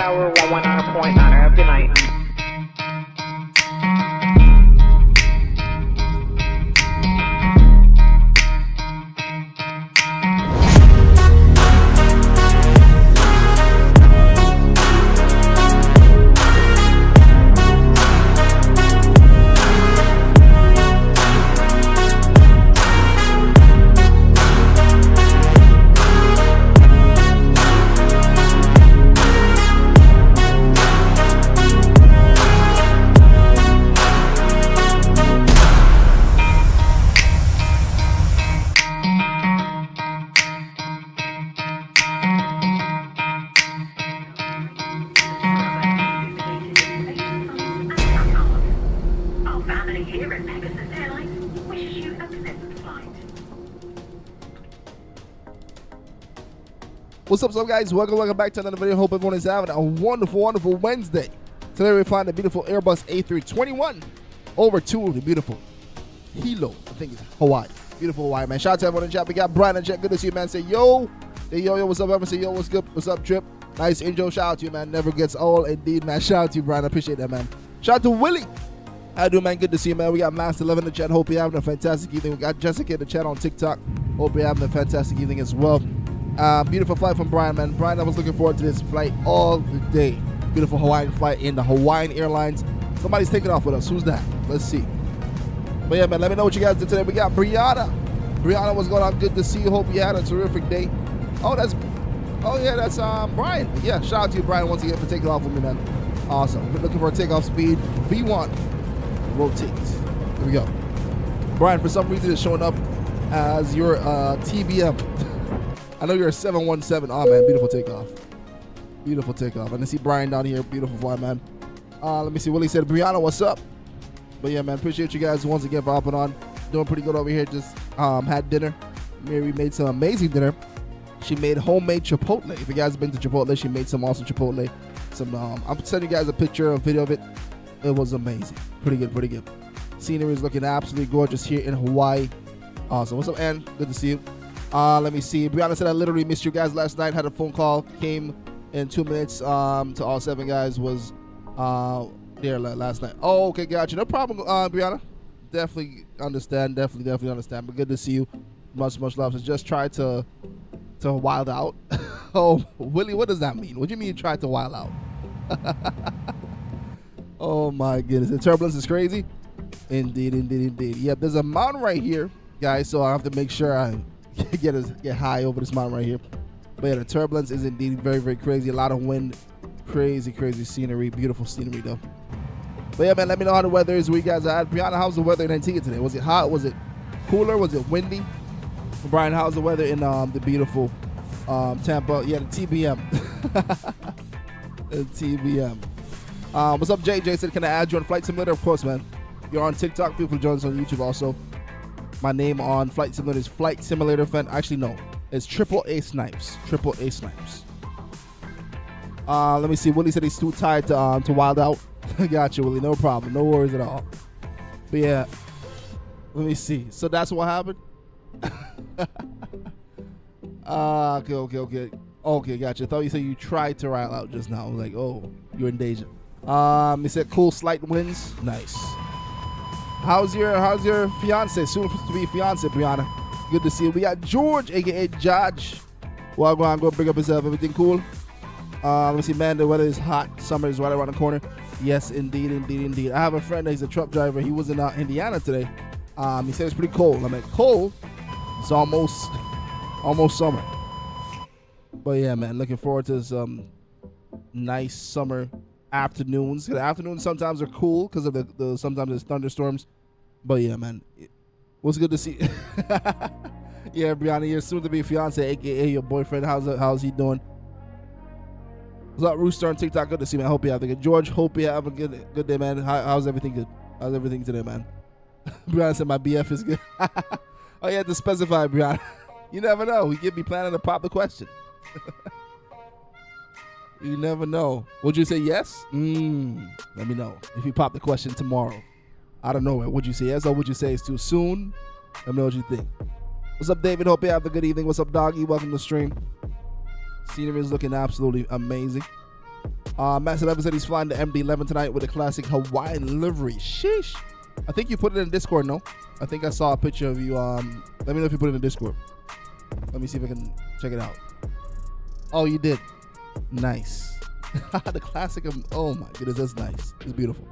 Tower 119 point 9. Have a good night. What's up, guys? Welcome back to another video. Hope everyone is having a wonderful Wednesday. Today we find the beautiful AIRBUS A321 over to the beautiful Hilo, I think it's Hawaii. Beautiful Hawaii, man. Shout out to everyone in the chat. We got Brian in the chat. Good to see you, man. Say yo. Hey, yo, what's up, everyone? Say yo, what's good? What's up, Trip? Nice intro. Shout out to you, man. Never gets old, indeed, man. Shout out to you, Brian. I appreciate that, man. Shout out to Willie. How you doing, man? Good to see you, man. We got Master 11 in the chat. Hope you're having a fantastic evening. We got Jessica in the chat on TikTok. Hope you're having a fantastic evening as well. Beautiful flight from Brian, man. Brian, I was looking forward to this flight all the day. Beautiful Hawaiian flight in the Hawaiian Airlines. Somebody's taking off with us. Who's that? Let's see. But yeah, man, let me know what you guys did today. We got Brianna. Brianna, what's going on? Good to see you. Hope you had a terrific day. That's Brian. Yeah, shout out to you, Brian, once again for taking off with me, man. Awesome. We're looking for a takeoff speed. V1. Rotate. Here we go. Brian, for some reason, it's showing up as your TBM. I know you're a 717. Oh, man, beautiful takeoff. Beautiful takeoff. And I see Brian down here. Beautiful fly, man. Let me see. Willie said, Brianna, what's up? But yeah, man, appreciate you guys once again for hopping on. Doing pretty good over here. Just had dinner. Mary made some amazing dinner. She made homemade Chipotle. If you guys have been to Chipotle, she made some awesome Chipotle. I'll send you guys a picture, a video of it. It was amazing. Pretty good, pretty good. Scenery is looking absolutely gorgeous here in Hawaii. Awesome. What's up, Ann? Good to see you. Let me see. Brianna said I literally missed you guys last night. Had a phone call. Came in 2 minutes. To all 7 guys was there last night. Oh, okay, gotcha. No problem, Brianna. Definitely understand. Definitely understand. But good to see you. Much love. So just try to wild out. Oh, Willie, what does that mean? What do you mean you tried to wild out? Oh my goodness. The turbulence is crazy. Indeed. Yep, there's a mountain right here, guys. So I have to make sure I get high over this mountain right here. But yeah, the turbulence is indeed very crazy. A lot of wind, crazy scenery, beautiful scenery though. But yeah, man, let me know how the weather is where you guys are at. Brianna, how's the weather in Antigua today? Was it hot? Was it cooler? Was it windy? Brian, how's the weather in the beautiful Tampa? Yeah, the TBM. The TBM. What's up, Jay? Jay said, can I add you on Flight Simulator? Of course, man. You're on TikTok. Feel free to join us on YouTube also. My name on Flight Simulator is Flight Simulator Fan. Actually, no. It's AAA Snipes. AAA Snipes. Let me see. Willie said he's too tired to wild out. Gotcha, Willie. No problem. No worries at all. But yeah. Let me see. So that's what happened? Okay. Okay, gotcha. I thought you said you tried to wild out just now. I was like, oh, you're in danger. He said cool slight winds. Nice. How's your fiance? Soon to be fiance, Brianna. Good to see you. We got George, aka Judge. Well, go bring up himself. Everything cool? Let me see, man. The weather is hot. Summer is right around the corner. Yes, indeed. I have a friend. He's a truck driver. He was in Indiana today. He said it's pretty cold. I'm like, cold? It's almost summer. But yeah, man, looking forward to some nice summer afternoons. The afternoons sometimes are cool because of the sometimes there's thunderstorms. But yeah, man, it was good to see. Yeah, Brianna, your soon-to-be fiance, aka your boyfriend. How's he doing? What's up, Rooster on TikTok? Good to see you, man. Hope you have a good. George, hope you have a good day, man. How's everything good? How's everything today, man? Brianna said my BF is good. Oh, you had to specify, Brianna. You never know. We could be planning to pop the question. You never know. Would you say yes? Let me know. If you pop the question tomorrow, out of nowhere, would you say yes or would you say it's too soon? Let me know what you think. What's up, David? Hope you have a good evening. What's up, Doggy? Welcome to the stream. Scenery is looking absolutely amazing. Massive said he's flying the MD-11 tonight with a classic Hawaiian livery. Sheesh. I think you put it in Discord, no? I think I saw a picture of you. Let me know if you put it in Discord. Let me see if I can check it out. Oh, you did. Nice. The classic of, oh my goodness, that's nice. It's beautiful.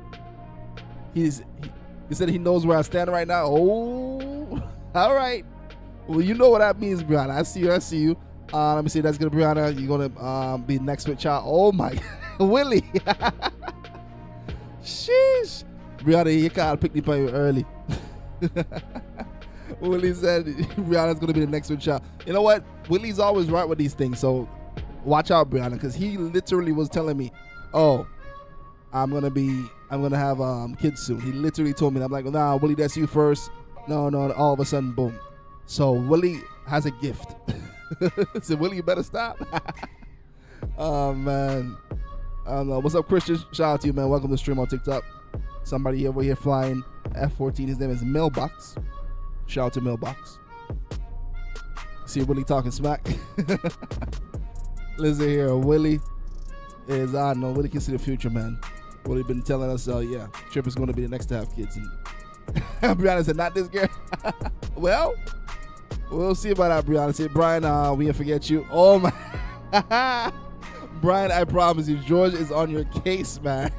He said he knows where I stand right now. Oh, all right. Well, you know what that means, Brianna. I see you. Let me see. That's good, Brianna. You're gonna be next with child. Oh my, Willie. Sheesh. Brianna, you can't pick me up early. Willie said Brianna's gonna be the next with child. You know what? Willie's always right with these things. So watch out, Brianna, because he literally was telling me, "Oh, I'm gonna have kids soon." He literally told me. I'm like, "Nah, Willie, that's you first." No. All of a sudden, boom. So Willie has a gift. So Willie, you better stop. Oh man. I don't know. What's up, Christian? Shout out to you, man. Welcome to the stream on TikTok. Somebody over here flying F-14. His name is Mailbox. Shout out to Mailbox. See Willie talking smack. Listen here, Willie is, I don't know, Willie can see the future, man. Willie been telling us, yeah, Trip is going to be the next to have kids. And Brianna said, not this girl. Well, we'll see about that, Brianna. Say, Brian, we didn't forget you. Oh, my. Brian, I promise you, George is on your case, man.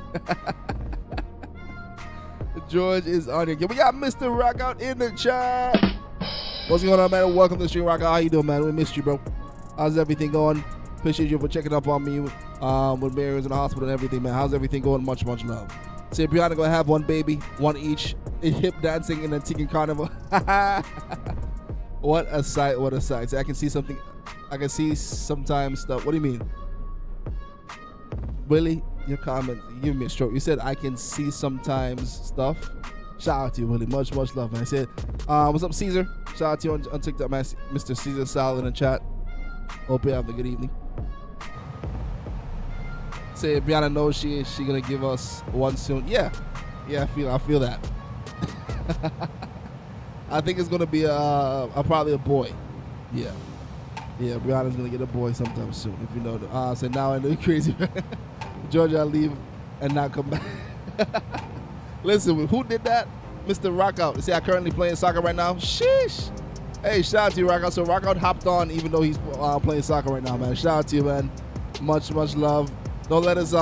George is on your case. We got Mr. Rockout in the chat. What's going on, man? Welcome to the stream, Rockout. How you doing, man? We missed you, bro. How's everything going? Appreciate you for checking up on me when Mary was in the hospital and everything, man. How's everything going? Much love. Say, Brianna gonna have one baby, one each, in hip dancing in a Tiki Carnival. What a sight, what a sight. See, I can see something. I can see sometimes stuff. What do you mean? Willie, your comment, you give me a stroke. You said I can see sometimes stuff. Shout out to you, Willie. Much love, man. I said, what's up, Caesar? Shout out to you on TikTok, man. Mr. Caesar Sal in the chat. Hope you have a good evening. Say Brianna knows she gonna give us one soon. Yeah, I feel that. I think it's gonna be probably a boy. Yeah, Brianna's gonna get a boy sometime soon. If you know. So now I know you're crazy. Georgia, I'll leave and not come back. Listen, who did that? Mr. Rockout. You see, I currently playing soccer right now. Sheesh. Hey, shout out to you, Rockout. So Rockout hopped on even though he's playing soccer right now, man. Shout out to you, man. Much love. Don't let us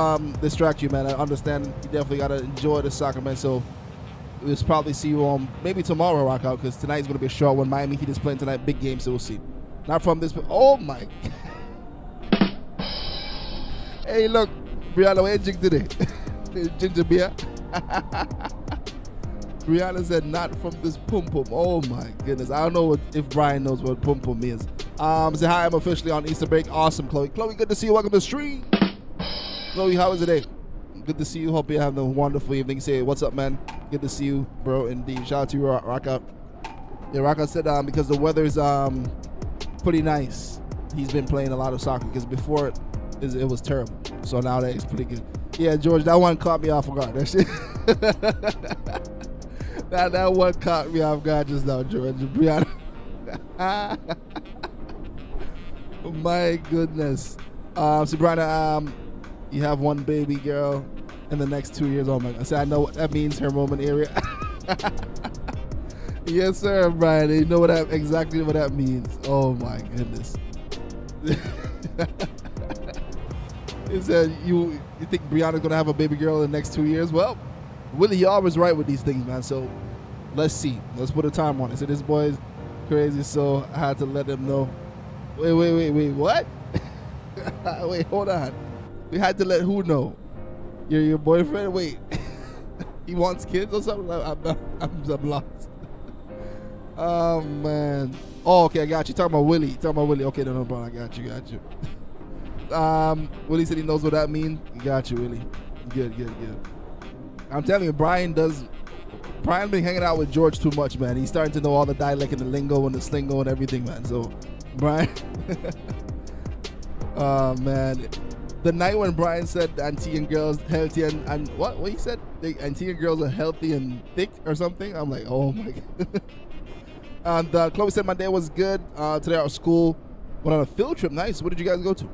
distract you, man. I understand you definitely got to enjoy the soccer, man. So we'll probably see you maybe tomorrow, Rockout, because tonight's going to be a short one. Miami Heat is playing tonight. Big game, so we'll see. Not from this. Oh, my. Hey, look. Brianna, what you drink today? Ginger beer. Brianna said, not from this pum-pum. Oh, my goodness. I don't know if Brian knows what pum-pum is. Say hi, I'm officially on Easter break. Awesome, Chloe. Chloe, good to see you. Welcome to the stream. Chloe, how was the day? Good to see you. Hope you have a wonderful evening. Say, what's up, man? Good to see you, bro, indeed. Shout out to you, Rockout. Yeah, Rockout said because the weather's pretty nice. He's been playing a lot of soccer because before it was terrible. So now that it's pretty good. Yeah, George, that one caught me off guard. That shit. that one caught me off guard just now, George. Brianna. My goodness. So Brianna, you have one baby girl in the next 2 years. Oh my God. I said I know what that means, her moment area. Yes, sir, Brian. You know exactly what that means. Oh my goodness. He said you think Brianna's gonna have a baby girl in the next 2 years? Well, Willie, you always right with these things, man. So let's see. Let's put a time on it. So this boy is crazy, so I had to let him know. Wait, what? Wait, hold on. We had to let who know? Your boyfriend? Wait. He wants kids or something? I'm lost. Oh, man. Oh, okay, I got you. Talking about Willie. Okay, no, bro. I got you. Willie said he knows what that means. Got you, Willie. Good. I'm telling you, Brian been hanging out with George too much, man. He's starting to know all the dialect and the lingo and the slingo and everything, man. So, Brian. Oh, man. The night when Brian said Antiguan girls healthy and what he said? Antiguan girls are healthy and thick or something. I'm like, oh my God. And Chloe said my day was good. Today our school went on a field trip. Nice. Where did you guys go to?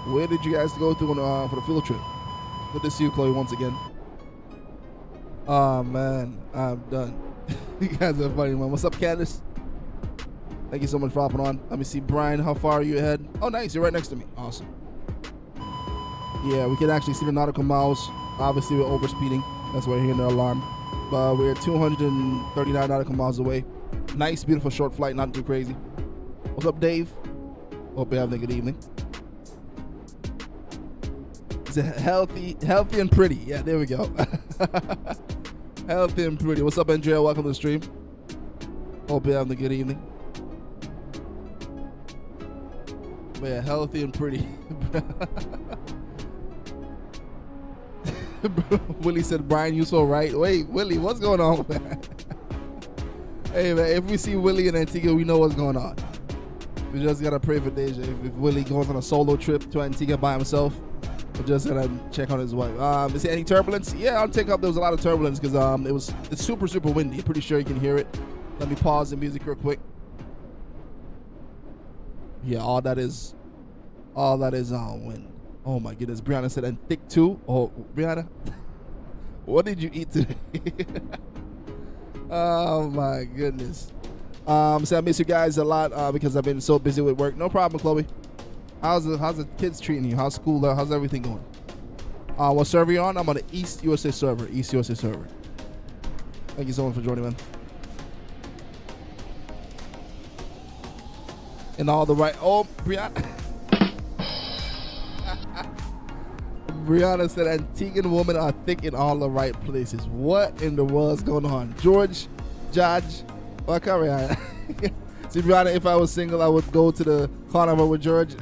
Where did you guys go through for the field trip? Good to see you, Chloe, once again. Oh, man. I'm done. You guys are funny, man. What's up, Candace? Thank you so much for hopping on. Let me see. Brian, how far are you ahead? Oh, nice. You're right next to me. Awesome. Yeah, we can actually see the nautical miles. Obviously, we're overspeeding. That's why we're hearing the alarm. But we're 239 nautical miles away. Nice, beautiful short flight. Not too crazy. What's up, Dave? Hope you're having a good evening. It's a healthy and pretty. Yeah, there we go. Healthy and pretty. What's up, Andrea? Welcome to the stream. Hope you're having a good evening. Yeah, healthy and pretty. Willie said, Brian, you so right. Wait, Willie, what's going on, man? Hey, man, if we see Willie in Antigua, we know what's going on. We just got to pray for Deja. If Willie goes on a solo trip to Antigua by himself, we're just going to check on his wife. Is there any turbulence? Yeah, on takeoff, there was a lot of turbulence because it's super, super windy. I'm pretty sure you can hear it. Let me pause the music real quick. Yeah, all that is wind. Oh my goodness, Brianna said, and thick too. Oh, Brianna, what did you eat today? Oh my goodness. So I miss you guys a lot because I've been so busy with work. No problem, Chloe. How's the kids treating you? How's school? How's everything going? What server you on? I'm on the East USA server. East USA server. Thank you so much for joining, man. And all the right. Oh, Brianna. Brianna said, Antiguan women are thick in all the right places. What in the world is going on? George, Judge, what Brianna? See, Brianna, if I was single, I would go to the carnival with George.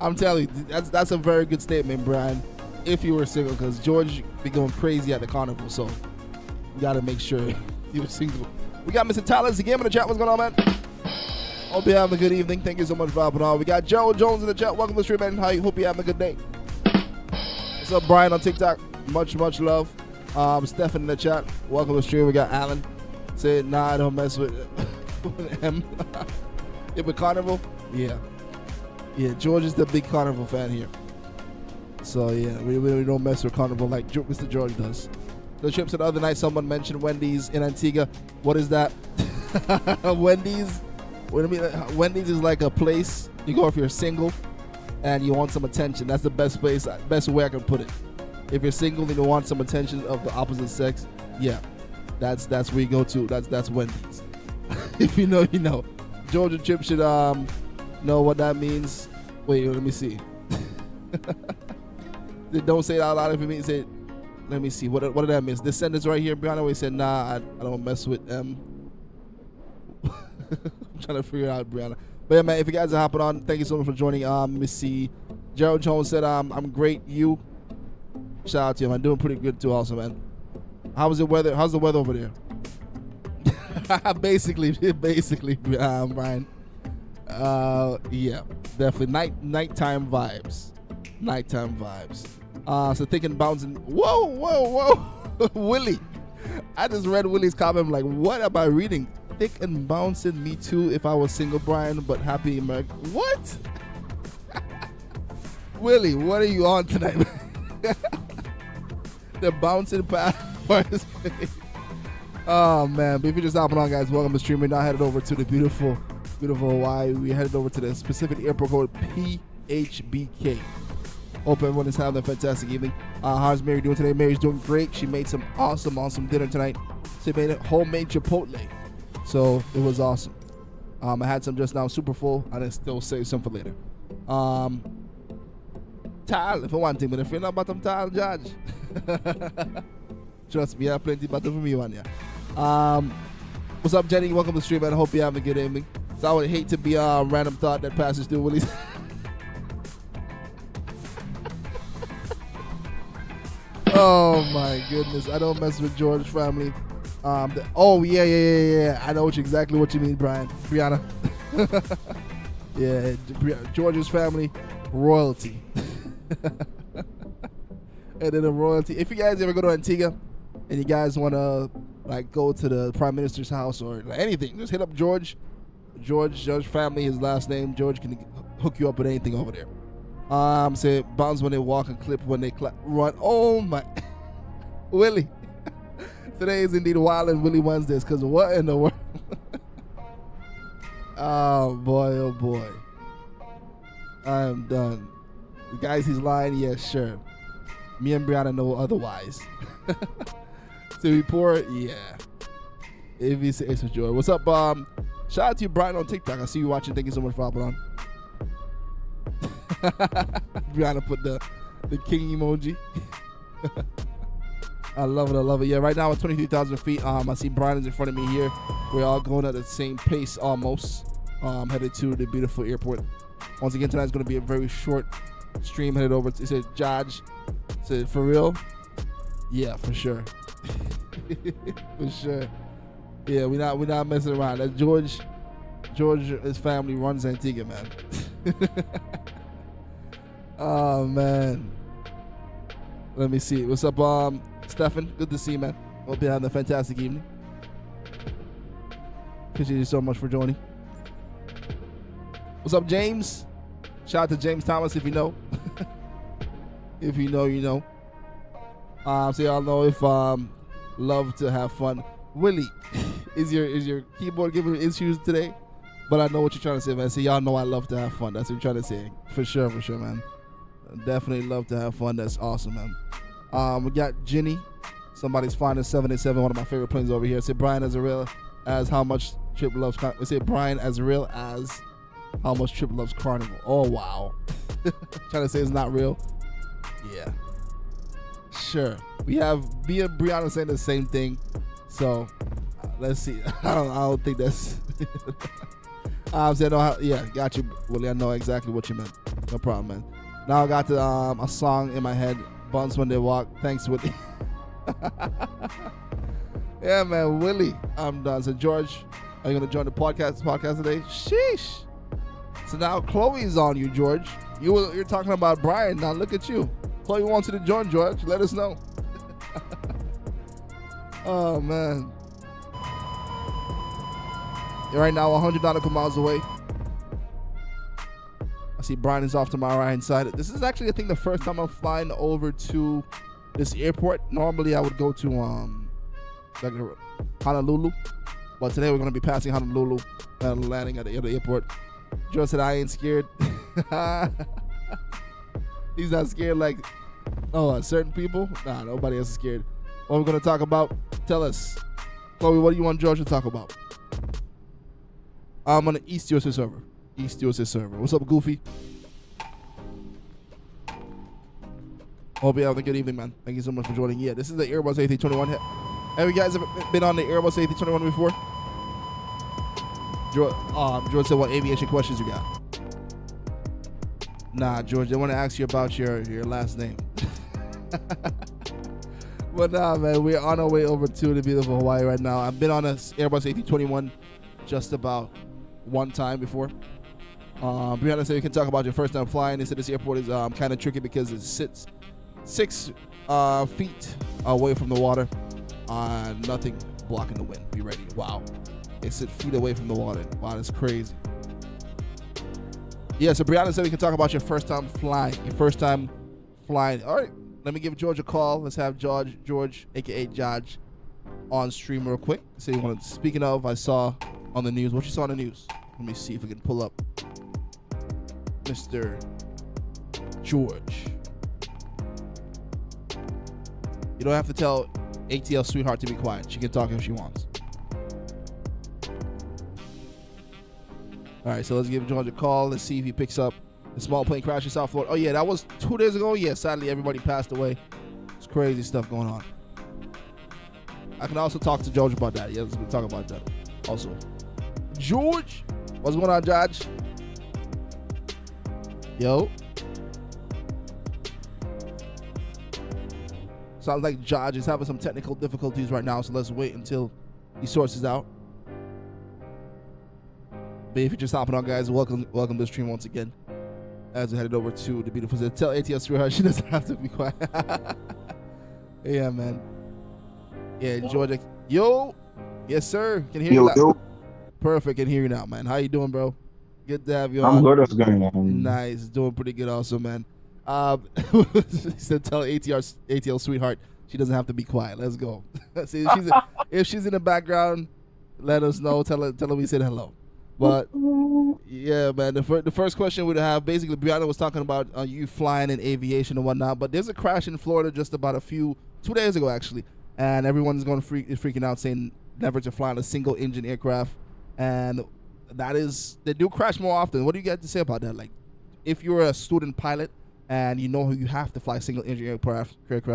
I'm telling you, that's a very good statement, Brian. If you were single, because George be going crazy at the carnival, so you got to make sure you were single. We got Mr. Tyler's again in the chat. What's going on, man? Hope you're having a good evening. Thank you so much for hopping on. We got Joe Jones in the chat. Welcome to the stream, man. Hope you're having a good day. What's up, Brian on TikTok? Much love. Stefan in the chat. Welcome to the stream. We got Alan. Said, nah, I don't mess with him. Yeah, but Carnival? Yeah. Yeah, George is the big Carnival fan here. So, yeah, we really don't mess with Carnival like Mr. George does. The trip said the other night someone mentioned Wendy's in Antigua. What is that? Wendy's? What I mean, Wendy's is like a place you go if you're single and you want some attention. That's the best way I can put it. If you're single and you want some attention of the opposite sex, yeah, that's where you go to. That's Wendy's. If you know, you know. Georgia Chip should know what that means. Wait, let me see. Don't say it out loud if you mean say. Let me see. What did that mean? This sentence right here, Brianna, where he said, "Nah, I don't mess with them." I'm trying to figure it out, Brianna. But yeah, man, if you guys are hopping on, thank you so much for joining. Let me see. Gerald Jones said, I'm great. You? Shout out to you, man. Doing pretty good too also, man. How's the weather over there? basically, Brian. Yeah, definitely. Nighttime vibes. So thinking bouncing. Whoa. Willie. I just read Willie's comment. I'm like, what am I reading? Thick and bouncing, me too if I was single, Brian, but happy America. What? Willie, what are you on tonight? The bouncing part. Oh, man. But if you're just hopping on, guys, welcome to stream. We're now headed over to the beautiful Hawaii. We headed over to the specific airport code PHBK. Hope everyone is having a fantastic evening. How's Mary doing today? Mary's doing great. She made some awesome dinner tonight. She made a homemade Chipotle. So it was awesome. I had some just now, super full. I didn't still save some for later. Tal, if I want to, but if you're not bottom Tal, Judge. Trust me, I have plenty bottom for me one, yeah. What's up, Jenny? Welcome to the stream, man. I hope you're having a good evening. So I would hate to be a random thought that passes through Willie's. Oh my goodness. I don't mess with George family. Oh yeah. I know exactly what you mean, Brianna. Yeah, George's family, royalty. And then the royalty. If you guys ever go to Antigua and you guys want to like go to the Prime Minister's house or anything, just hit up George. George family, his last name. George can hook you up with anything over there. Say bounce when they walk and clip when they run. Oh my, Willie. Today is indeed Wild and Willie Wednesdays, because what in the world? Oh boy. I am done. The guys, he's lying. Yeah, sure. Me and Brianna know otherwise. To report, yeah. ABC Ace for Joy. What's up? Shout out to you, Brian, on TikTok. I see you watching. Thank you so much for hopping on. Brianna put the king emoji. I love it. Yeah, right now at 23,000 feet. I see Brian is in front of me here. We're all going at the same pace almost. Headed to the beautiful airport. Once again, tonight's going to be a very short stream. Headed over to, it said Judge. Said for real? Yeah, for sure. For sure. Yeah, we're not messing around. That's George. His family runs Antigua, man. Oh man. Let me see. What's up, Stefan? Good to see you, man. Hope you're having a fantastic evening. Appreciate you so much for joining. What's up, James? Shout out to James Thomas if you know. If you know, you know. So y'all know if love to have fun. Willie, is your keyboard giving issues today? But I know what you're trying to say, man. So y'all know I love to have fun. That's what you're trying to say. For sure, man. Definitely love to have fun. That's awesome, man. We got Ginny. Somebody's finding 787, one of my favorite planes over here. Say Brian as real as how much Trip loves. We say Brian as real as how much Trip loves Carnival. Oh wow. Trying to say it's not real. Yeah. Sure. We have me and Brianna saying the same thing. So let's see. I don't think that's. Yeah, got you, Willie. I know exactly what you meant. No problem, man. Now I got a song in my head. Buns when they walk. Thanks, Willie. Yeah, man, Willie. I'm done. So George, are you gonna join the podcast today? Sheesh. So now Chloe's on you, George. You're talking about Brian. Now look at you. Chloe wants you to join, George. Let us know. Oh man. You're right now 100 nautical miles away. I see Brian is off to my right hand side. This is actually, I think, the first time I'm flying over to this airport. Normally I would go to like Honolulu, but today we're going to be passing Honolulu and landing at the other airport. George said I ain't scared. He's not scared like certain people. Nah, nobody else is scared. What we're going to talk about? Tell us. Chloe, what do you want George to talk about? I'm on the East USA server. What's up, Goofy? Hope you have a good evening, man. Thank you so much for joining. Yeah, this is the AIRBUS A321. Have you guys ever been on the AIRBUS A321 before? George said, what aviation questions you got? Nah, George, I want to ask you about your last name. But nah, man, we're on our way over to the beautiful Hawaii right now. I've been on an AIRBUS A321 just about one time before. Brianna said you can talk about your first time flying. They said this airport is kind of tricky because it sits 6 feet away from the water. Nothing blocking the wind. Be ready. Wow. It's 6 feet away from the water. Wow, that's crazy. Yeah, so Brianna said we can talk about your first time flying. All right, let me give George a call. Let's have George, aka Judge, on stream real quick. So you want to, speaking of, I saw on the news. What you saw on the news? Let me see if we can pull up Mr. George. You don't have to tell ATL sweetheart to be quiet. She can talk if she wants. All right, so let's give George a call. Let's see if he picks up. The small plane crash in South Florida. Oh, yeah, that was 2 days ago. Yeah, sadly, everybody passed away. It's crazy stuff going on. I can also talk to George about that. Yeah, let's talk about that also. George, what's going on, Judge? Yo. Sounds like Judge is having some technical difficulties right now, so let's wait until he sorts this out. But if you're just hopping on, guys, welcome to the stream once again. As we headed over to the beautiful city. Tell ATS sweetheart she doesn't have to be quiet. Yeah, man. Yeah, Georgia. Yo. Yes, sir. Can hear you now. Yo. Perfect. Can hear you now, man. How you doing, bro? Good to have you I'm on. good. What's going on? Nice, doing pretty good also, man. He said, "Tell ATL sweetheart she doesn't have to be quiet. Let's go." See, if she's in the background, let us know. Tell her we said hello. But yeah, man. The first question we'd have, basically, Brianna was talking about you flying in aviation and whatnot. But there's a crash in Florida just about 2 days ago, actually, and everyone's going freaking out, saying never to fly on a single engine aircraft, and they do crash more often. What do you got to say about that? Like, if you're a student pilot and you know you have to fly single engine aircraft,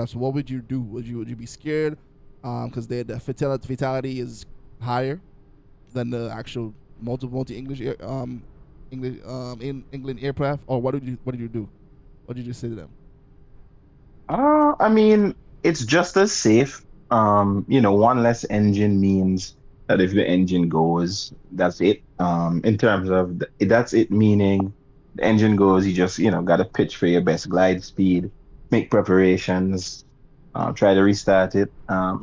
so what would you do? Would you be scared? Because the fatality is higher than the actual multi English in England aircraft. Or what did you do? What did you say to them? I mean, it's just as safe. One less engine means that if the engine goes, that's it. In terms of that's it, meaning the engine goes, you just, got to pitch for your best glide speed, make preparations, try to restart it.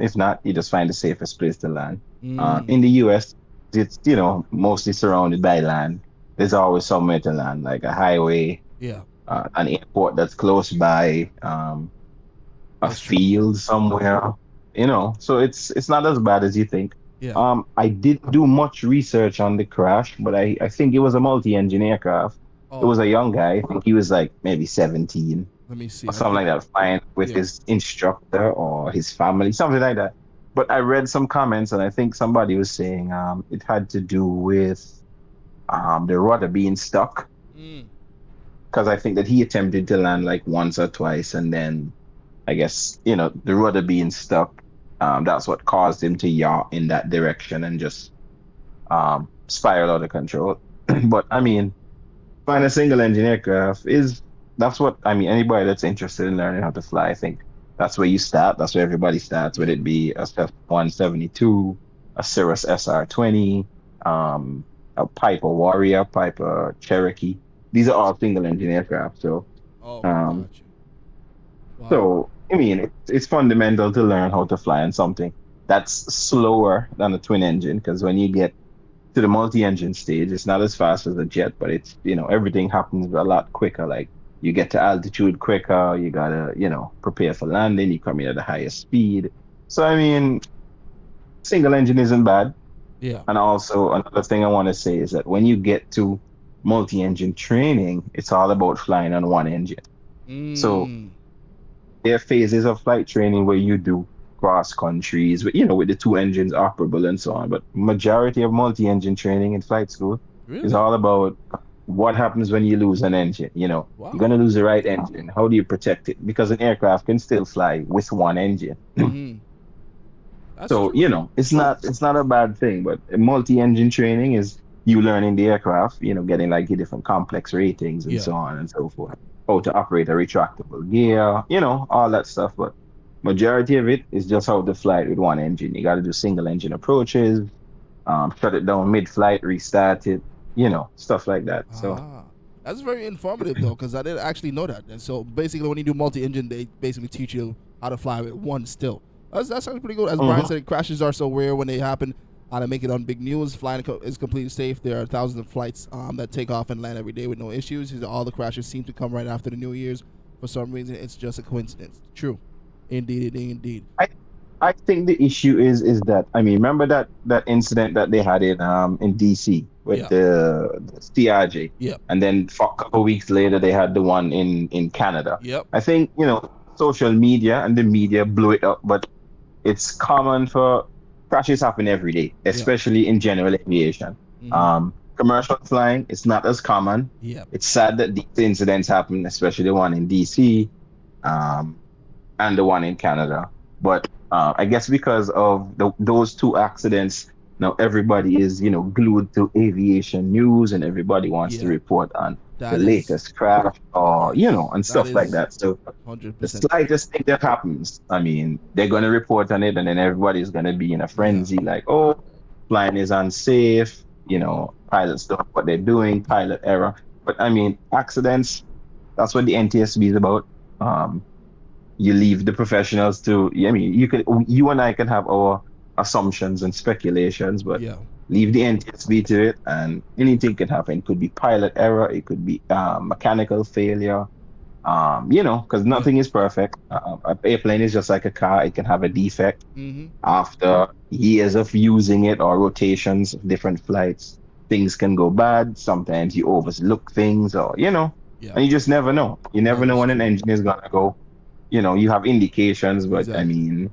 If not, you just find the safest place to land. In the US, it's, mostly surrounded by land. There's always somewhere to land, like a highway, Yeah, an airport that's close by, a that's true. field somewhere, so it's not as bad as you think. Yeah. I didn't do much research on the crash, but I think it was a multi-engine aircraft. It Oh, was a okay. young guy. I think he was like maybe 17 Let me see. or something like that, flying with Yeah. his instructor or his family, something like that. But I read some comments, and I think somebody was saying it had to do with the rudder being stuck, Mm. because I think that he attempted to land like once or twice, and then I guess, the rudder being stuck, that's what caused him to yaw in that direction and just spiral out of control. But I Wow. mean, flying a single engine aircraft that's what, I mean, anybody that's interested in learning how to fly, I think that's where you start. That's where everybody starts, whether Yeah. it be a F172, a Cirrus SR20, a Piper Warrior, Piper Cherokee. These are all single engine aircraft. So, Okay, um, got you. Wow. so, I mean, it's fundamental to learn how to fly on something that's slower than a twin engine, because when you get to the multi-engine stage, it's not as fast as a jet, but it's, everything happens a lot quicker. Like, you get to altitude quicker, you gotta, prepare for landing, you come in at a higher speed. So, I mean, single engine isn't bad. Yeah. And also, another thing I want to say is that when you get to multi-engine training, it's all about flying on one engine. So, Mm. there are phases of flight training where you do cross countries with the two engines operable and so on. But majority of multi-engine training in flight school is Really? all about what happens when you lose an engine. You're Wow. gonna lose the right engine. How do you protect it? Because an aircraft can still fly with one engine. Mm-hmm. That's So, true. it's not a bad thing, but multi-engine training is you learning the aircraft, getting like your different complex ratings and Yeah. so on and so forth. How to operate a retractable gear, all that stuff. But majority of it is just how to fly it with one engine. You got to do single engine approaches, shut it down mid-flight, restart it, stuff like that. So, Ah, that's very informative though, because I didn't actually know that. And so basically, when you do multi-engine, they basically teach you how to fly with one still. That sounds pretty good. As Brian mhm. said, crashes are so rare when they happen. They make it on big news. Flying is completely safe. There are thousands of flights that take off and land every day with no issues. All the crashes seem to come right after the New Year's. For some reason, it's just a coincidence. True, indeed, indeed, indeed. I think the issue is that, I mean, remember that incident that they had in DC with Yeah, the CRJ, yep, and then for a couple of weeks later they had the one in Canada. yep, I think, social media and the media blew it up, but it's common for crashes happen every day, yep, especially in general aviation. mm-hmm, Commercial flying, it's not as common. yep, It's sad that these incidents happen, especially the one in DC. Um, and the one in Canada. But I guess because of those two accidents, now everybody is, glued to aviation news, and everybody wants to yeah. report on the That is latest crash, or, yes. and That stuff like is that. So hundred the percent true. slightest thing that happens, I mean, they're going to report on it, and then everybody's going to be in a Yeah. frenzy like, oh, flying is unsafe, pilots don't know what they're doing, pilot error. But I mean, accidents, that's what the NTSB is about. Um, you leave the professionals to, I mean, you and I can have our assumptions and speculations, but Yeah. leave the NTSB to it, and anything can happen. It could be pilot error, it could be mechanical failure, because Yeah. nothing is perfect. An airplane is just like a car; it can have a defect Mm-hmm. after years of using it or rotations of different flights. Things can go bad. Sometimes you overlook things, or Yeah. and you just never know. You never That know is when an true. engine is gonna go. You have indications, but I Exactly. mean,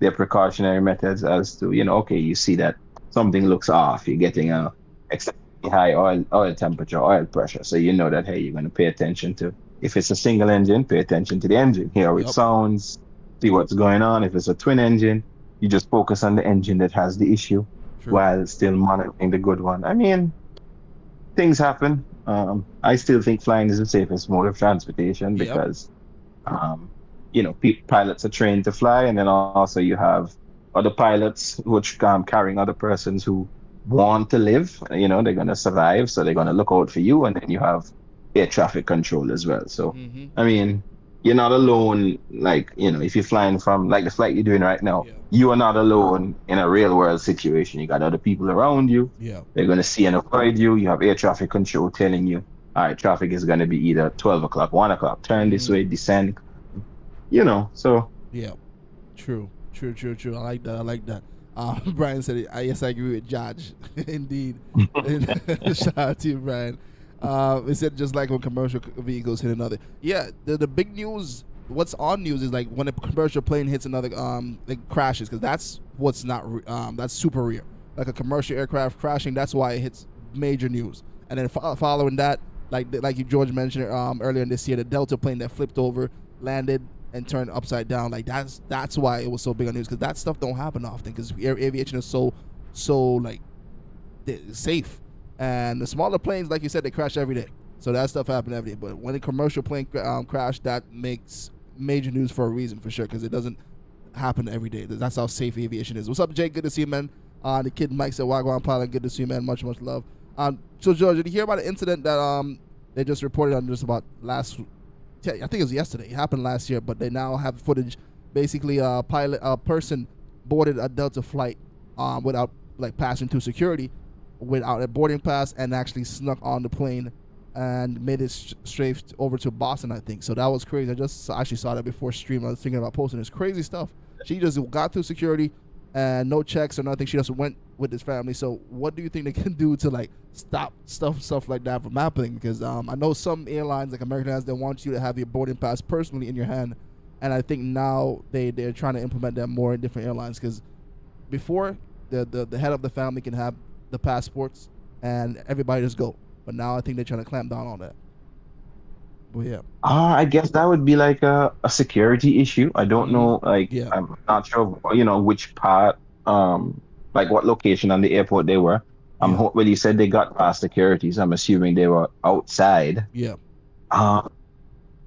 there are precautionary methods as to, okay, you see that something looks off, you're getting Mm-hmm. a excessively high oil temperature, oil pressure. So you know that, hey, you're going to pay attention to, if it's a single engine, pay attention to the engine, hear how it Yep. sounds, see what's going on. If it's a twin engine, you just focus on the engine that has the issue True. while still monitoring the good one. I mean, things happen. I still think flying is the safest mode of transportation Yep. because um, pilots are trained to fly, and then also you have other pilots which carrying other persons who want to live. They're gonna survive, so they're gonna Yep. look out for you, and then you have air traffic control as well. So, Mm-hmm. I mean, you're not alone. Like if you're flying from like the flight you're doing right now, Yeah. you are not alone in a real world situation. You got other people around you. Yeah. They're gonna see and avoid you. You have air traffic control telling you, all right, traffic is going to be either 12 o'clock, 1 o'clock, turn this Mm-hmm. way, descend, so. Yeah. True. True. True. True. I like that. I like that. Brian said, it. Yes, I agree with Judge. Indeed. Shout out to you, Brian. It said just like when commercial vehicles hit another. Yeah, the big news. What's on news is like when a commercial plane hits another, like crashes, because that's what's not, that's super rare. Like a commercial aircraft crashing, that's why it hits major news. And then following that, like you George mentioned earlier in this year, the Delta plane that flipped over, landed, and turned upside down. Like that's why it was so big on news, because that stuff don't happen often, because aviation is so like safe, and the smaller planes, like you said, they crash every day. So that stuff happen every day. But when a commercial plane crash, that makes major news for a reason, for sure, because it doesn't happen every day. That's how safe aviation is. What's up, Jake? Good to see you, man. The kid Mike said, Wagwan pilot, good to see you, man. Much love. So George, did you hear about an incident that they just reported on just about last? I think it was yesterday. It happened last year, but they now have footage. Basically, a person boarded a Delta flight without like passing through security, without a boarding pass, and actually snuck on the plane and made it straight over to Boston, I think. So that was crazy. I just actually saw that before stream. I was thinking about posting this crazy stuff. She just got through security and no checks or nothing. She just went with his family. So what do you think they can do to like stop stuff like that from happening? Because I know some airlines like American Airlines, they want you to have your boarding pass personally in your hand, and I think now they're trying to implement that more in different airlines. Because before the head of the family can have the passports and everybody just go, but now I think they're trying to clamp down on that. But yeah. I guess that would be like a security issue. I don't Mm-hmm. know, like Yeah. I'm not sure, which part, like what location on the airport they were. Yeah. Well, you said they got past security, so I'm assuming they were outside. Yeah. Um,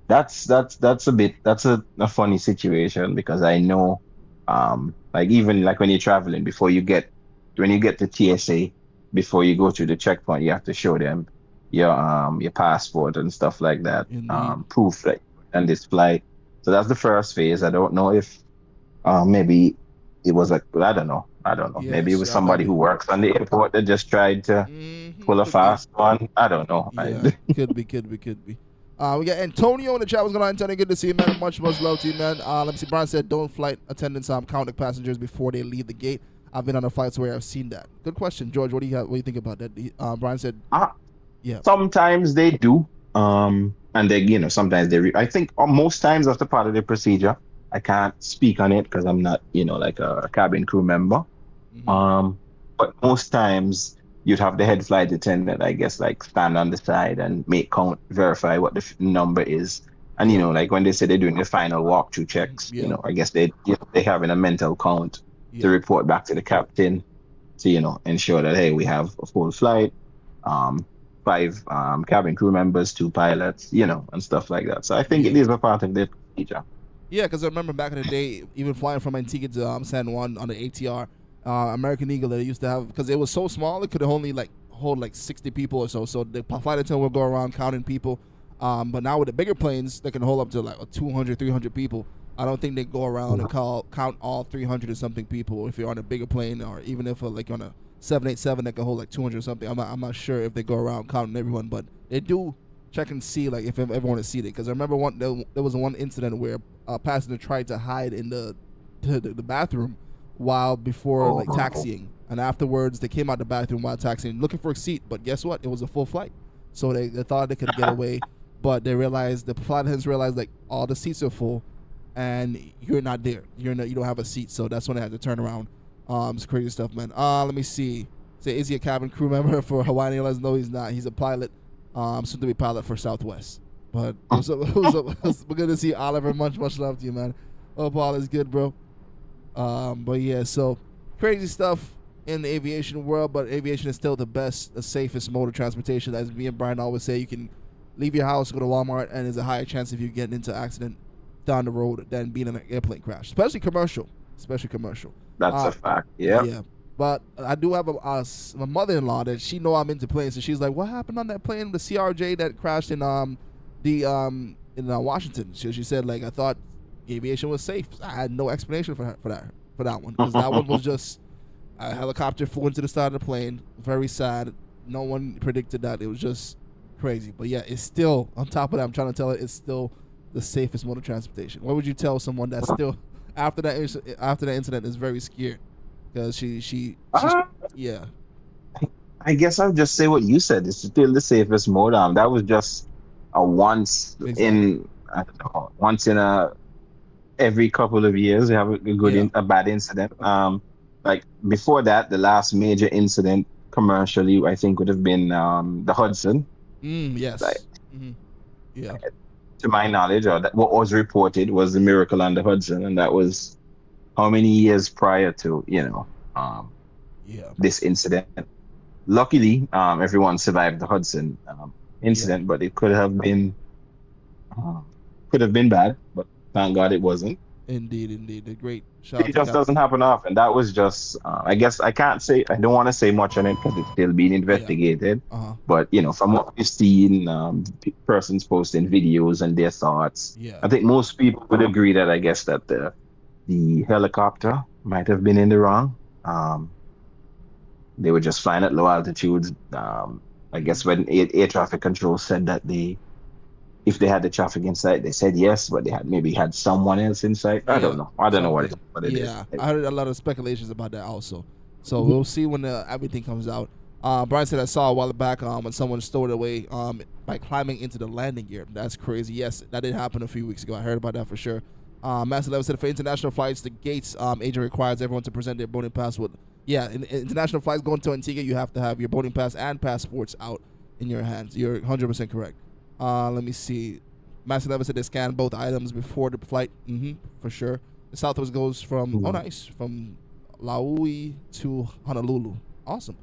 that's a funny situation because I know, like even like when you're traveling, when you get to TSA, before you go to the checkpoint, you have to show them your passport and stuff like that, Indeed. proof that and this flight. So that's the first phase. I don't know if maybe it was like, I don't know. Maybe it Yes, was that might somebody be. who works on the airport that just tried to pull a Could be. fast one. I don't know. Yeah, could be. We got Antonio in the chat. What's going on, Antonio? Good to see you, man. Much love to you, man. Let me see. Brian said, don't flight attendants count the passengers before they leave the gate. I've been on the flights where I've seen that. Good question, George. What do you think about that? Brian said, yeah. Sometimes they do. And they, sometimes I think most times that's the part of the procedure. I can't speak on it because I'm not, like a cabin crew member. Mm-hmm. But most times you'd have the head flight attendant, I guess, like stand on the side and make count, verify what the number is. And, Yeah. like when they say they're doing the final walkthrough checks, Yeah. I guess they having a mental count to Yeah. report back to the captain to, ensure that, hey, we have a full flight, 5 cabin crew members, 2 pilots, and stuff like that. So I think it Yeah. is a part of the procedure. Yeah, because I remember back in the day, even flying from Antigua to San Juan on the ATR, American Eagle, they used to have, because it was so small, it could only like hold like 60 people or so. So the flight attendant would go around counting people. But now with the bigger planes, they can hold up to like 200, 300 people. I don't think they go around and count all 300 or something people if you're on a bigger plane, or even if like on a 787 that can hold like 200 or something. I'm not sure if they go around counting everyone, but they do check and see like if everyone is seated. Because I remember there was one incident where a passenger tried to hide in the bathroom while before like taxiing, and afterwards they came out the bathroom while taxiing looking for a seat. But guess what? It was a full flight, so they thought they could get away, but they realized the flight attendants realized like all the seats are full, and you're not there. You don't have a seat, so that's when they had to turn around. It's crazy stuff, man. Let me see. Say, is he a cabin crew member for Hawaiian Airlines? No, he's not. He's a pilot. Soon to be pilot for Southwest. But what's up? We're good to see Oliver. Much love to you, man. Hope all is good, bro. But yeah, so crazy stuff in the aviation world. But aviation is still the best, the safest mode of transportation. As me and Brian always say, you can leave your house, go to Walmart, and there's a higher chance of you getting into an accident down the road than being in an airplane crash, especially commercial. That's a fact. Yeah. Yeah. But I do have a mother-in-law that she know I'm into planes, and she's like, "What happened on that plane, the CRJ that crashed in Washington?" She said, like, I thought aviation was safe. I had no explanation for that one, because that one was just a helicopter flew into the side of the plane. Very sad. No one predicted that. It was just crazy. But yeah, it's still on top of that. I'm trying to tell her it's still the safest mode of transportation. What would you tell someone that's still after that incident is very scared? Because she's yeah. I guess I'll just say what you said. It's still the safest mode. That was just a once in a every couple of years you have a good a bad incident. Like before that, the last major incident commercially, I think, would have been the Hudson. Yes. Like, yeah. To my knowledge, or that what was reported was the miracle on the Hudson, and that was how many years prior to this incident. Luckily, everyone survived the Hudson incident, but it could have been bad. But thank God it wasn't. Indeed, a great shout. It just doesn't happen often. That was just, I guess I don't want to say much on it because it's still being investigated. But from what we've seen, persons posting videos and their thoughts, I think most people would agree that I guess that the helicopter might have been in the wrong. They were just flying at low altitudes. I guess when air traffic control said that if they had the traffic in sight, they said yes, but they had someone else in sight. I don't know. I don't know what it is. Yeah, I heard a lot of speculations about that also. So we'll see when everything comes out. Brian said I saw a while back when someone stowed away by climbing into the landing gear. That's crazy. Yes, that did happen a few weeks ago. I heard about that for sure. Master Level said for international flights, the gates agent requires everyone to present their boarding pass with. Yeah, in international flights going to Antigua, you have to have your boarding pass and passports out in your hands. You're 100% correct. Let me see. Master Level said they scan both items before the flight. For sure. The Southwest goes from from Laui to Honolulu. Awesome.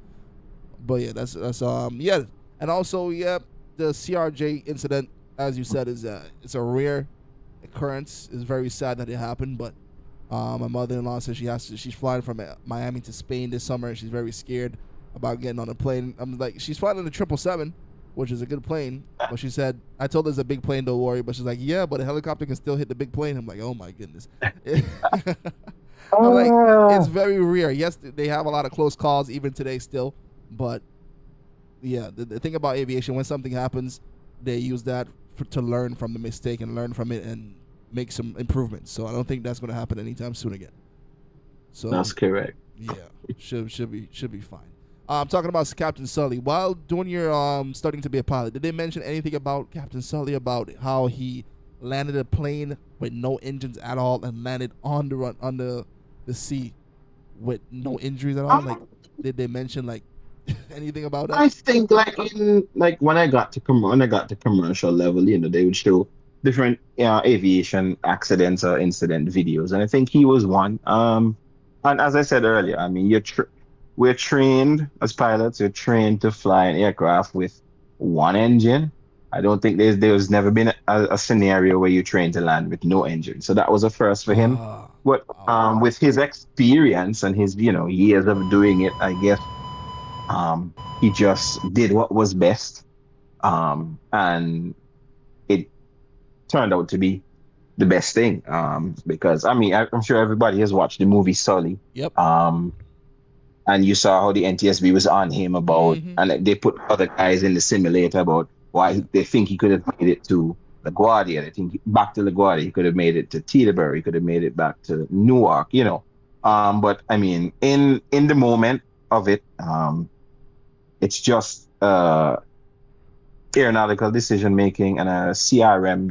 But yeah, that's and also the CRJ incident, as you said, is it's a rare occurrence. It's very sad that it happened, but my mother-in-law says she's flying from Miami to Spain this summer, and she's very scared about getting on a plane. I'm like, she's flying on the 777, which is a good plane, but she said, I told her it's a big plane, don't worry, but she's like, yeah, but a helicopter can still hit the big plane. I'm like, oh my goodness. I'm like, it's very rare. Yes, they have a lot of close calls even today still, but yeah, the thing about aviation, when something happens, they use that to learn from the mistake and learn from it and make some improvements. So I don't think that's going to happen anytime soon again. So that's correct. Yeah, should be fine. Talking about Captain Sully, while doing your studying to be a pilot, did they mention anything about Captain Sully, about how he landed a plane with no engines at all and landed on the sea with no injuries at all? Like, did they mention like anything about that? I think when I got to commercial level, they would show different aviation accidents or incident videos, and I think he was one. And as I said earlier, I mean, we're trained as pilots. You're trained to fly an aircraft with one engine. I don't think there's never been a scenario where you're trained to land with no engine. So that was a first for him. But with his experience and his years of doing it, I guess he just did what was best, and it turned out to be the best thing. Because I mean, I'm sure everybody has watched the movie Sully. Yep. and you saw how the NTSB was on him about, Mm-hmm. and they put other guys in the simulator about why Yeah. they think he could have made it to LaGuardia. They think back to LaGuardia, he could have made it to Teterboro, he could have made it back to Newark, you know. Yeah. But I mean, in the moment of it, it's just aeronautical decision making and a CRM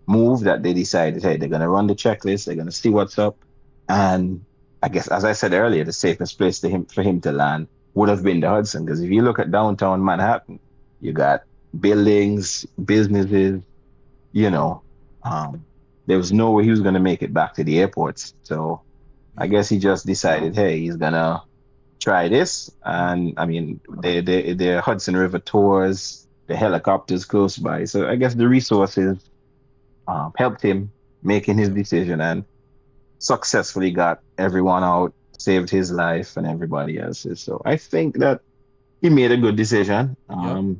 move that they decided, hey, they're gonna run the checklist, they're gonna see what's up, and I guess, as I said earlier, the safest place for him to land would have been the Hudson, because if you look at downtown Manhattan, you got buildings, businesses, you know, um, there was no way he was gonna make it back to the airports. So I Yeah. guess he just decided, hey, he's gonna try this. And I mean, the Hudson River tours, the helicopters close by. So I guess the resources helped him making his Yeah. decision and successfully got everyone out, saved his life and everybody else's. So I think that he made a good decision Yep.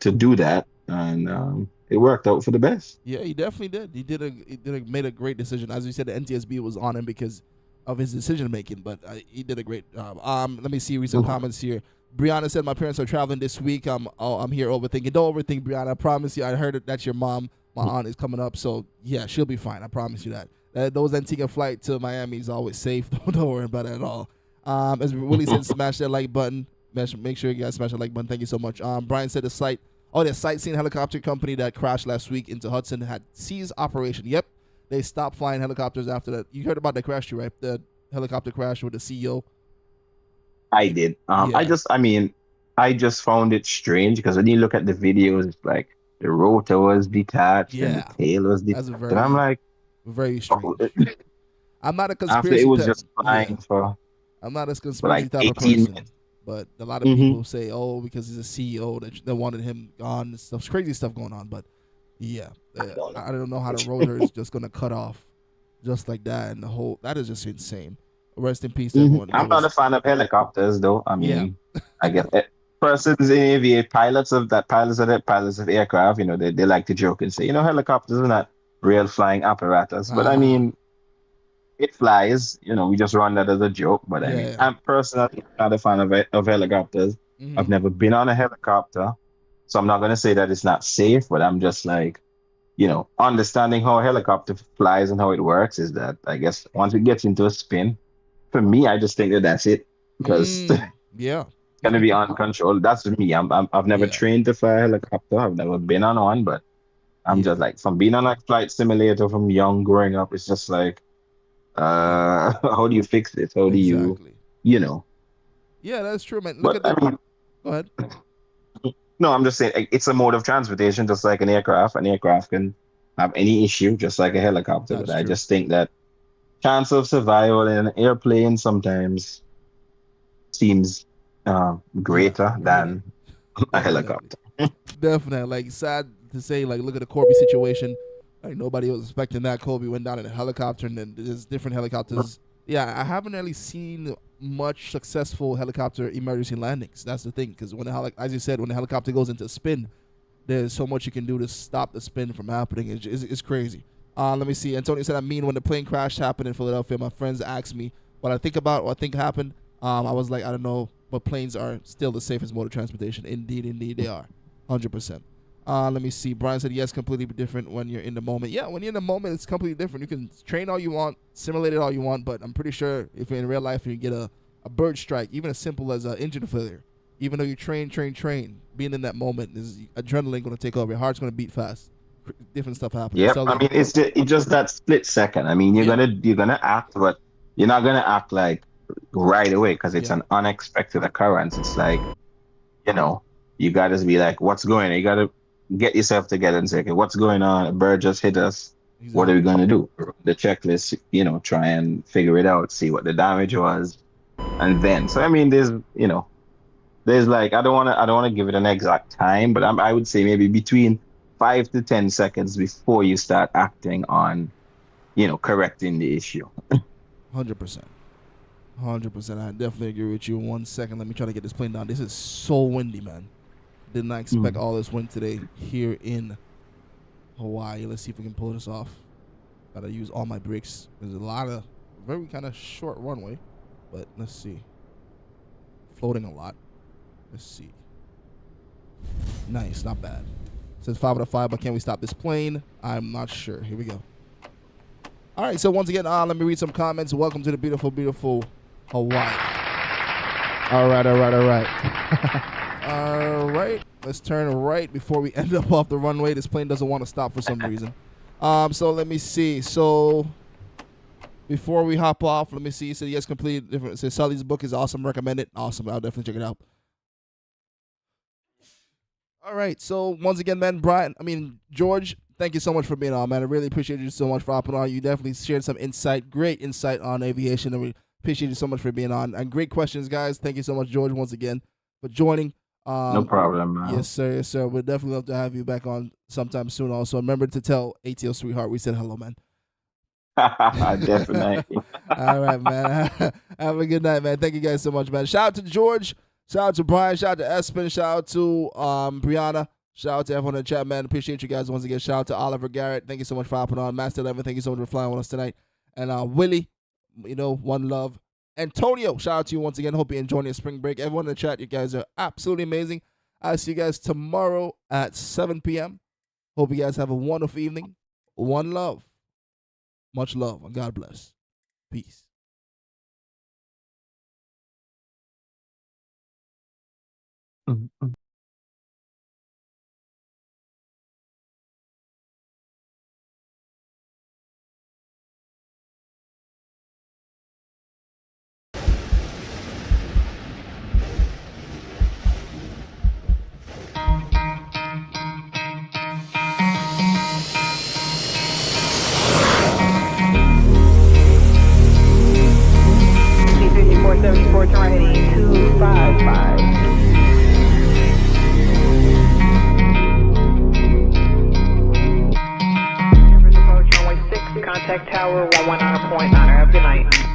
to do that, and it worked out for the best. Yeah, he definitely did. Made a great decision. As you said, the NTSB was on him because of his decision making, but he did a great job. Let me see recent Mhm. comments here. Brianna said, "My parents are traveling this week. I'm here overthinking. Don't overthink, Brianna. I promise you. I heard it. That's your mom. My aunt is coming up, so yeah, she'll be fine. I promise you that. Those Antigua flight to Miami is always safe. Don't worry about it at all. As Willie said, smash that like button. Make sure you guys smash that like button. Thank you so much. Brian said the sightseeing helicopter company that crashed last week into Hudson had ceased operation. Yep, they stopped flying helicopters after that. You heard about the crash, right? The helicopter crash with the CEO. I did. Yeah, I just found it strange because when you look at the videos, it's like the rotor was detached and the yeah, tail was that's detached. And I'm very, like, very oh, strange. I'm not a after it conspiracy was type. just Yeah, flying I'm not a for conspiracy like type of 18 person, minutes. but a lot of Hmm. people say, "Oh, because he's a CEO that wanted him gone." And stuff, crazy stuff going on. But yeah, I don't I don't know how the know. rotor is just gonna cut off just like that, and the whole that is just insane. Rest in peace, to Mhm. everyone. I'm That not a was fan of helicopters, though. I yeah, mean, I guess persons in aviation, pilots of aircraft, they like to joke and say, helicopters are not real flying apparatus. But I ah, mean, it flies. We just run that as a joke. But I mean, yeah, I'm personally not a fan of helicopters. I've mm-hmm. never been on a helicopter, so I'm not gonna say that it's not safe. But I'm just like, understanding how a helicopter flies and how it works is that I guess once it gets into a spin, for me, I just think that that's it because it's Yeah, gonna be uncontrolled. That's me. I've never yeah, trained to fly a helicopter. I've never been on one, but I'm yeah, just like from being on a flight simulator from young growing up. It's just like, yeah, how do you fix this? How do you, exactly. you know? Yeah, that's true, man. Look But at I the. mean, Go ahead. no, I'm just saying it's a mode of transportation, just like an aircraft. An aircraft can have any issue, just like a helicopter. But That's I true. just think that chance of survival in an airplane sometimes seems Yeah, greater greater. than a Definitely. helicopter. Definitely. Like sad to say, like look at the Corby situation. Like nobody was expecting that. Kobe went down in a helicopter, and then there's different helicopters. Yeah, I haven't really seen much successful helicopter emergency landings. That's the thing, because as you said, when the helicopter goes into spin, there's so much you can do to stop the spin from happening. It's crazy. Let me see. Antonio said, I mean, when the plane crash happened in Philadelphia, my friends asked me what I think about, what I think happened. I was like, I don't know, but planes are still the safest mode of transportation. Indeed, they are. 100%. Let me see. Brian said, yes, completely different when you're in the moment. Yeah, when you're in the moment, it's completely different. You can train all you want, simulate it all you want, but I'm pretty sure if you're in real life and you get a bird strike, even as simple as an engine failure, even though you train, being in that moment is adrenaline going to take over. Your heart's going to beat fast. Different stuff happening. Yep. I Sully, mean, it's just that split second. I mean, yeah, you're gonna act, but you're not gonna act like right away because it's yeah, an unexpected occurrence. It's like, you know, you gotta be like, what's going on? You gotta get yourself together and say, okay, what's going on? A bird just hit us. What are we exactly. gonna do? The checklist, try and figure it out, see what the damage was, and then. So I mean, there's like I don't wanna give it an exact time, but I would say maybe between 5 to 10 seconds before you start acting on, correcting the issue. 100%. 100%. I definitely agree with you. 1 second. Let me try to get this plane down. This is so windy, man. Did not expect Mm. all this wind today here in Hawaii. Let's see if we can pull this off. Gotta use all my brakes. There's a lot of very kind of short runway. but let's see. Floating a lot. Let's see. Nice, not bad. It says 5 out of 5, but can we stop this plane? I'm not sure. Here we go. All right, so once again, let me read some comments. Welcome to the beautiful, beautiful Hawaii. All right. All right, let's turn right before we end up off the runway. This plane doesn't want to stop for some reason. So let me see. So before we hop off, let me see. So yes, completely different. So Sully's book is awesome. Recommend it. Awesome. I'll definitely check it out. All right. So once again, man, George, thank you so much for being on, man. I really appreciate you so much for hopping on. You definitely shared some insight, great insight on aviation, and we appreciate you so much for being on. And great questions, guys. Thank you so much, George, once again, for joining. No problem, man. Yes, sir. Yes, sir. We'd definitely love to have you back on sometime soon. Also, remember to tell ATO Sweetheart we said hello, man. Definitely. All right, man. Have a good night, man. Thank you guys so much, man. Shout out to George. Shout out to Brian. Shout out to Espen. Shout out to Brianna. Shout out to everyone in the chat, man. Appreciate you guys once again. Shout out to Oliver Garrett. Thank you so much for hopping on. Master 11, thank you so much for flying with us tonight. And Willie, one love. Antonio, shout out to you once again. Hope you're enjoying your spring break. Everyone in the chat, you guys are absolutely amazing. I'll see you guys tomorrow at 7 p.m. Hope you guys have a wonderful evening. One love. Much love, and God bless. Peace. Mm-hmm. C-5474, turn right heading 255. Approach runway 6, contact tower 119.9. Have a good night.